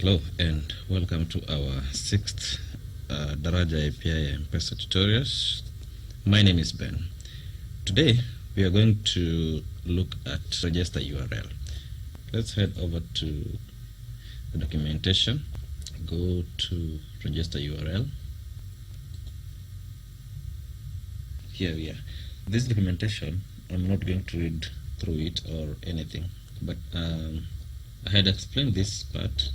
Hello and welcome to our sixth Daraja API M-PESA tutorials. My name is Ben. Today we are going to look at register URL. Let's head over to the documentation, go to register URL. Here we are. This documentation, I'm not going to read through it or anything, but I had explained this part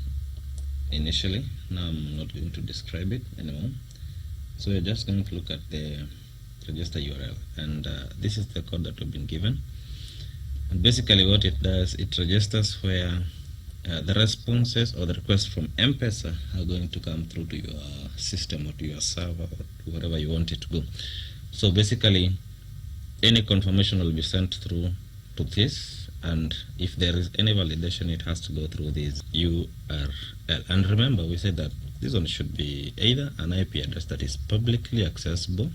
initially. Now I'm not going to describe it anymore. So we're just going to look at the register URL, and this is the code that we've been given. And basically what it does, it registers where the responses or the requests from M-PESA are going to come through to your system or to your server or wherever you want it to go. So basically any confirmation will be sent through to this, and if there is any validation, it has to go through this URL. And remember, we said that this one should be either an IP address that is publicly accessible.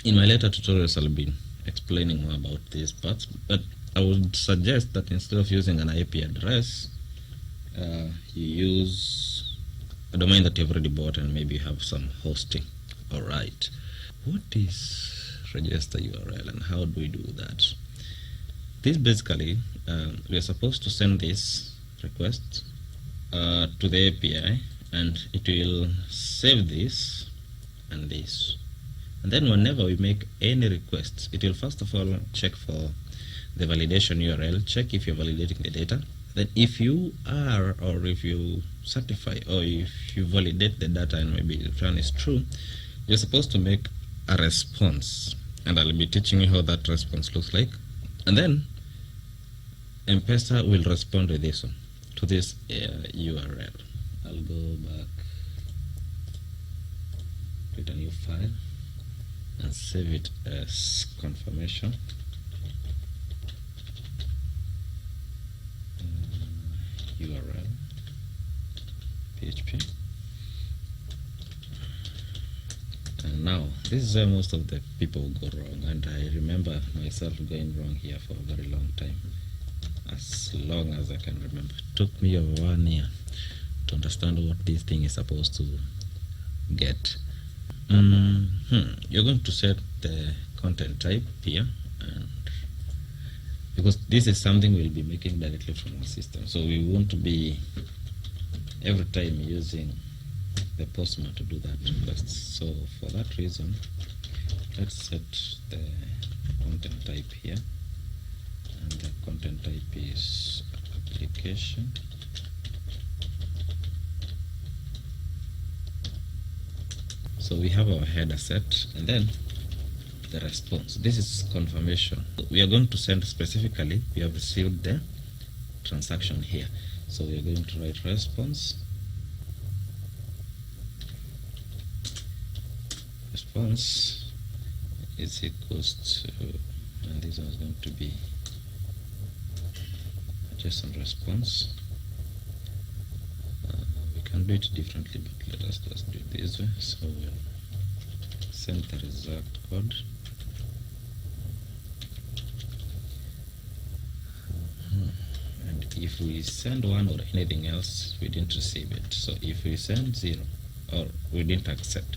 In my later tutorials I'll be explaining more about these parts, but I would suggest that instead of using an IP address, you use a domain that you've already bought and maybe you have some hosting. Alright, what is register URL and how do we do that? This basically, we are supposed to send this request to the API, and it will save this and this. And then whenever we make any requests, it will first of all check for the validation URL, check if you're validating the data. Then if you are, or if you certify, or if you validate the data and maybe the return is true, you're supposed to make a response. And I'll be teaching you how that response looks like. And then M-PESA will respond to this one, to this URL. I'll go back, create a new file, and save it as confirmation. URL PHP. And now this is where most of the people go wrong, and I remember myself going wrong here for a very long time, as long as I can remember. It took me over 1 year to understand what this thing is supposed to get. You're going to set the content type here, and because this is something we'll be making directly from our system, so we won't be every time using the postman to do that request. So for that reason, let's set the content type here, and the content type is application. So we have our header set, and then the response. This is confirmation. We are going to send specifically, we have received the transaction here. So we are going to write response. Response is equals to, and this one is going to be a JSON response. We can do it differently, but let us just do it this way. So we'll send the result code. And if we send 1 or anything else, we didn't receive it. So if we send 0, or we didn't accept,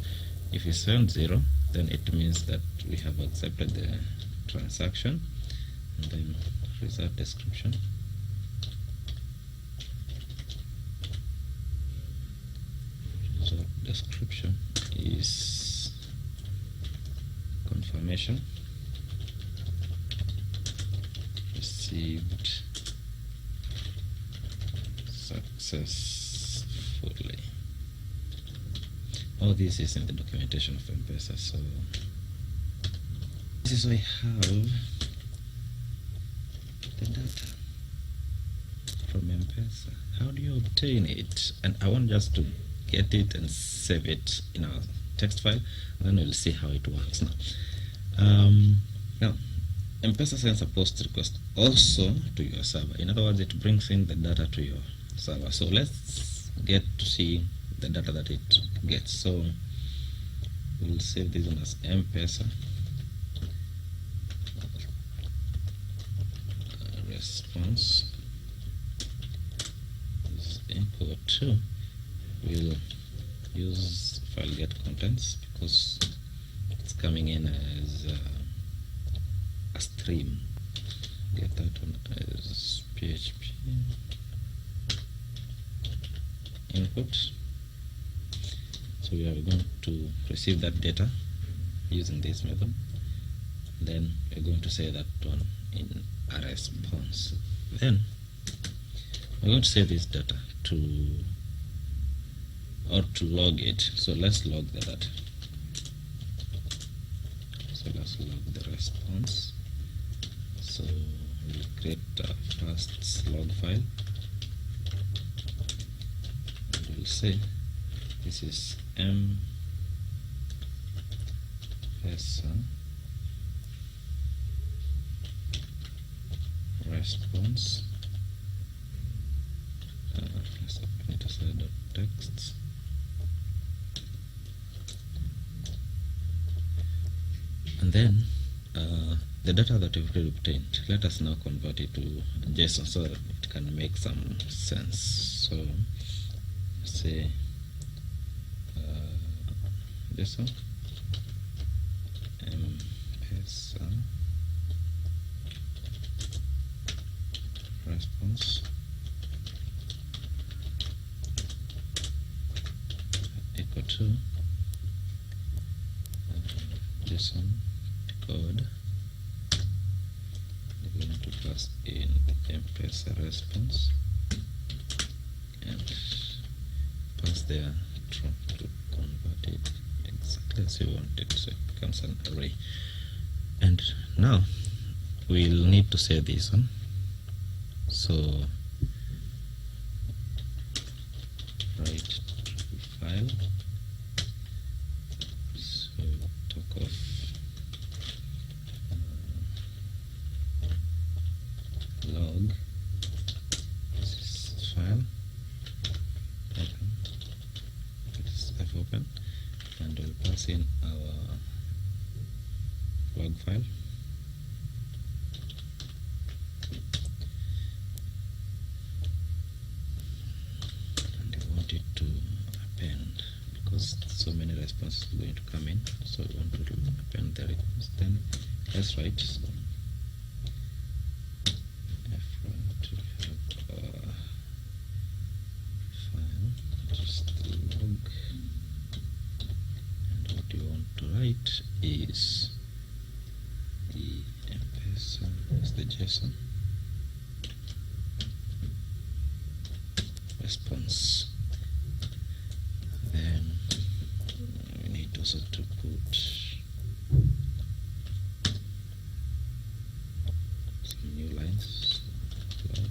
if we send 0, then it means that we have accepted the transaction. And then result description. Result description is confirmation received successfully. All this is in the documentation of M-PESA. So this is why I have the data from M-PESA. How do you obtain it? And I want just to get it and save it in our text file, and then we'll see how it works now. Now M-PESA sends a post request also to your server. In other words, it brings in the data to your server. So let's get to see the data that it gets. So we'll save this one as M-PESA response is equal to we'll use file get contents because it's coming in as a stream. Get that one as PHP input. So we are going to receive that data using this method. Then we're going to say that one in a response. Then we're going to save this data to log it. So let's log the data. So let's log the response. So we'll create a first log file. And we'll say this is M-PESA response. Let's open it as .text. And then the data that we've already obtained, let us now convert it to JSON so that it can make some sense. So say JSON M-PESA response equal to JSON code. We're going to pass in the M-PESA response and pass there to convert it exactly as you want it, so it becomes an array. And now we'll need to save this one. So write to file. So talk of log. This is file. This is fopen, and we'll pass in our log file. So many responses are going to come in, so we want to append the request. Then let's write so f1 to have a file, just log, and what you want to write is the M-PESA as the JSON response. Then we need also to put some new lines, log.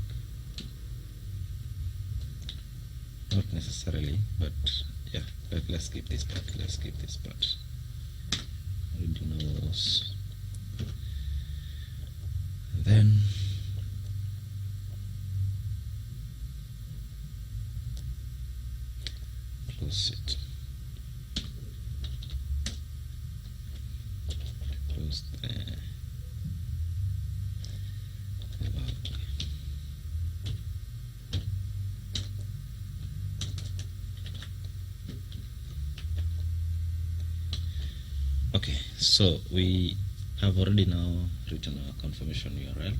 Not necessarily, but yeah, let's skip this part. Let's skip this part. Already know those. Then close it. Close the log. Okay, so we have already now written our confirmation URL.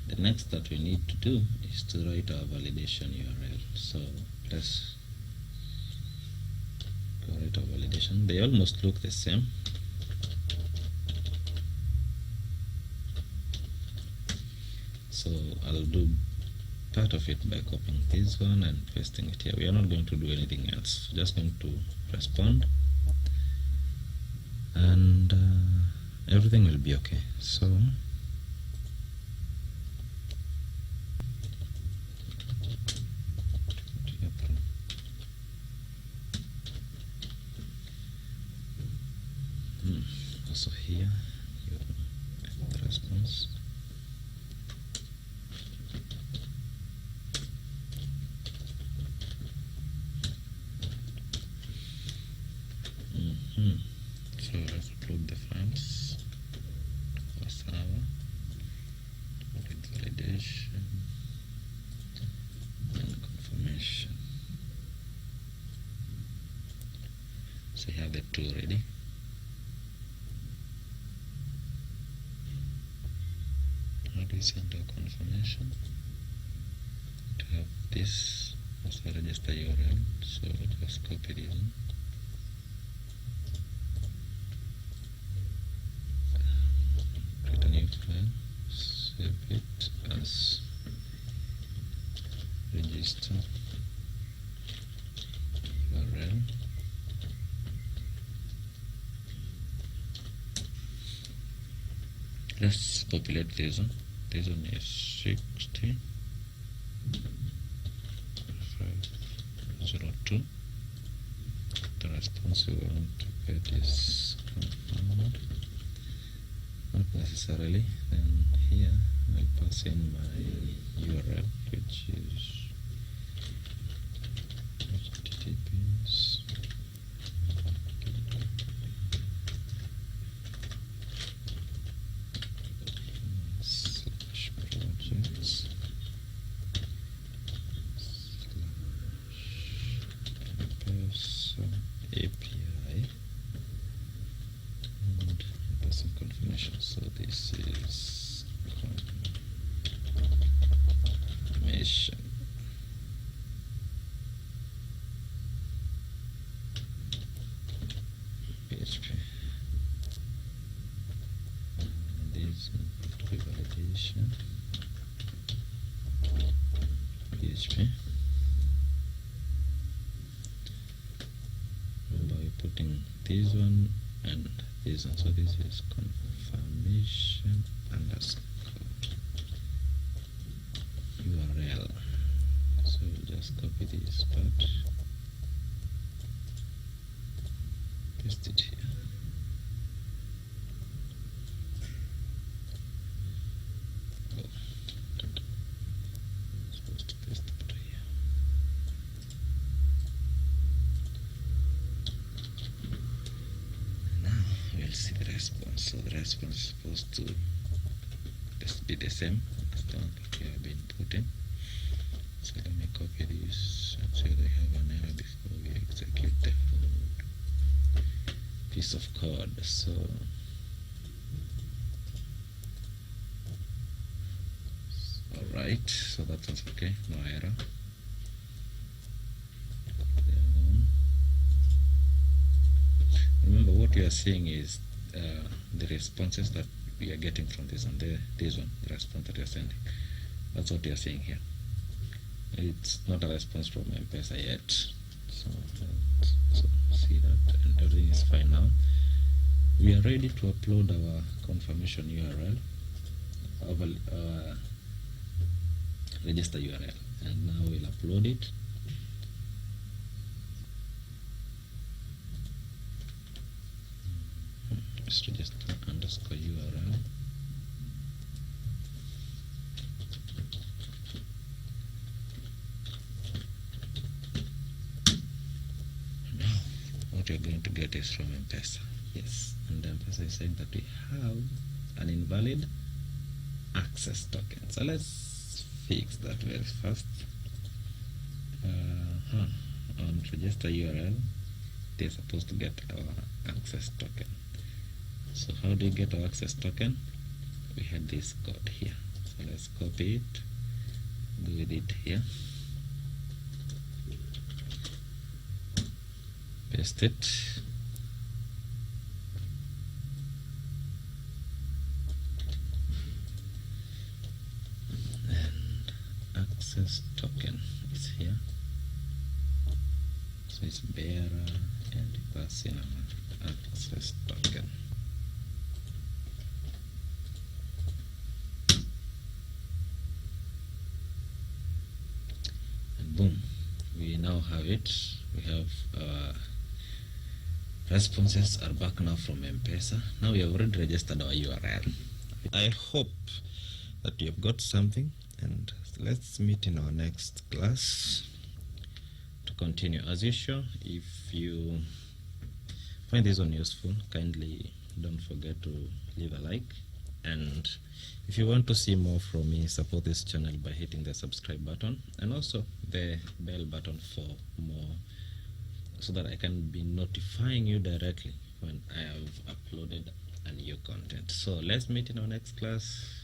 The next that we need to do is to write our validation URL. So let's write our validation. They almost look the same. So I'll do part of it by copying this one and pasting it here. We are not going to do anything else. Just going to respond, and everything will be okay. So also here you have the response. So let's upload the files to our server with validation and confirmation. So we have the two ready. How do we send our confirmation? To have this as a register URL, so just copy this one. Create a new file, save it as register URL. Let's populate this one. This one is 60 502. The response we want to get is confirmed. Not necessarily. Then here I'll pass in my URL, which is https /projects /M-PESA API and passing confirmation. So this is confirmation. PHP. And this validation. PHP. By putting this one and this one, so this is confirmation underscore URL. So we'll just copy this part, paste it here. Supposed to paste it here. Now we'll see the response. So the response is supposed to just be the same as the one that we have been put in. So let me copy this and say they have an error before we execute the whole piece of code. So alright, so that was okay, no error. Remember, what we are seeing is the responses that we are getting from this and this one, the response that we are sending. That's what we are seeing here. It's not a response from M-PESA yet. So see that, and everything is fine now. We are ready to upload our confirmation URL, our register URL, and now we'll upload it. It's register underscore URL. What you're going to get is from M-PESA. Yes, and M-PESA is saying that we have an invalid access token. So let's fix that very fast. On register URL, they're supposed to get our access token. So how do you get our access token? We had this code here. So let's copy it, go with it here, paste it, and access token is here. So it's bearer and pass in our access token. And boom, we now have it. We have responses are back now from M-PESA. Now we have already registered our URL. I hope that you have got something, and let's meet in our next class to continue. As usual, if you find this one useful, kindly don't forget to leave a like, and if you want to see more from me, support this channel by hitting the subscribe button and also the bell button for more so that I can be notifying you directly when I have uploaded a new content. So let's meet in our next class.